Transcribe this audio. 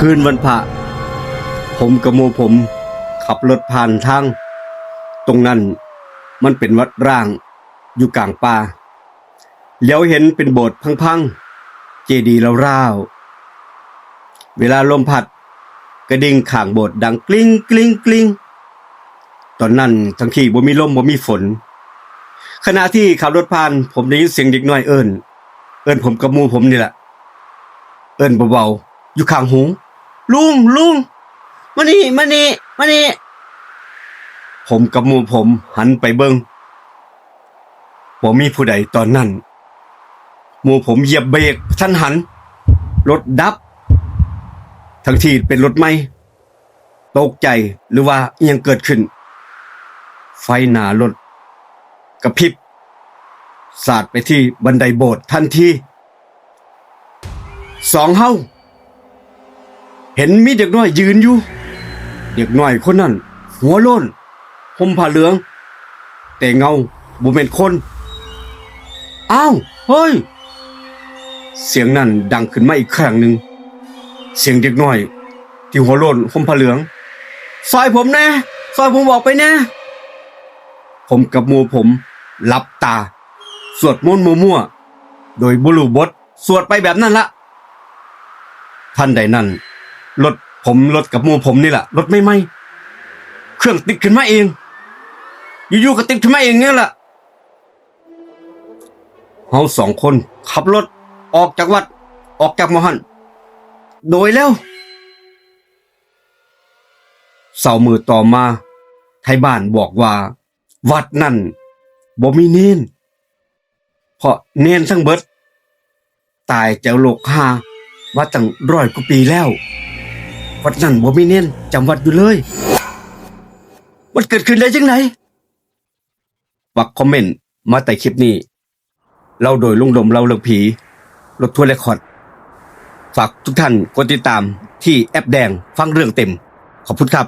คืนวันพระผมกับหมู่ผมขับรถผ่านทางตรงนั้นมันเป็นวัดร้างอยู่กลางป่าเลี้ยวเห็นเป็นโบสถ์พังๆเจดีย์ร้าวๆเวลาลมพัดกระดิ่งข้างโบสถ์ดังกลิ้งกลิ้งกลิ้งตอนนั้นทั้งที่บ่มีลมบ่มีฝนขณะที่ขับรถผ่านผมได้ยินเสียงเด็กน้อยเอิ้นผมกับหมู่ผมนี่แหละเอิ้นเบาๆอยู่ข้างหูลุงมานี่ผมกับหมู่ผมหันไปเบิ่งบ่มีผู้ใดตอนนั้นหมู่ผมเหยียบเบรกทันหันรถดับทั้งที่เป็นรถใหม่ตกใจหรือว่าอิหยังเกิดขึ้นไฟหน้ารถกระพริบสาดไปที่บันไดโบสถ์ทันทีสองเฮาเห็นมีเด็กน้อยยืนอยู่เด็กน้อยคนนั้นหัวโล้นห่มผ้าเหลืองแต่เงาบ่แม่นคนอ้าวเฮ้ยเสียงนั้นดังขึ้นมาอีกครั้งหนึ่งเสียงเด็กน้อยที่หัวโล้นห่มผ้าเหลืองซอยผมแน่ซอยผมบอกไปแน่ผมกับหมู่ผมหลับตาสวดมนต์มั่วๆโดยบ่รู้บทสวดไปแบบนั้นละท่านใดนั้นรถกับหมู่ผมนี่แหละรถไม่เครื่องติดขึ้นมาเองอยู่ๆก็ติดขึ้นมาเองเนี่ยแหละเฮาสองคนขับรถออกจากวัดออกจากมหันต์โดยแล้วเสาร์มื้อต่อมาไทบ้านบอกว่าวัดนั่นบ่มีเนนเพราะเนนทั้งเบิดตายจากโรคหาว่าตั้ง100 กว่าปีแล้ววัดนั่นบ่มีเนนจำวัดอยู่เลยมันเกิดขึ้นได้จังไดฝากคอมเมนต์มาใต้คลิปนี้เล่าโดยลุงดมเล่าเรื่องผีรถทัวร์เรคคอร์ดฝากทุกท่านกดติดตามที่แอปแดงฟังเรื่องเต็มขอบคุณครับ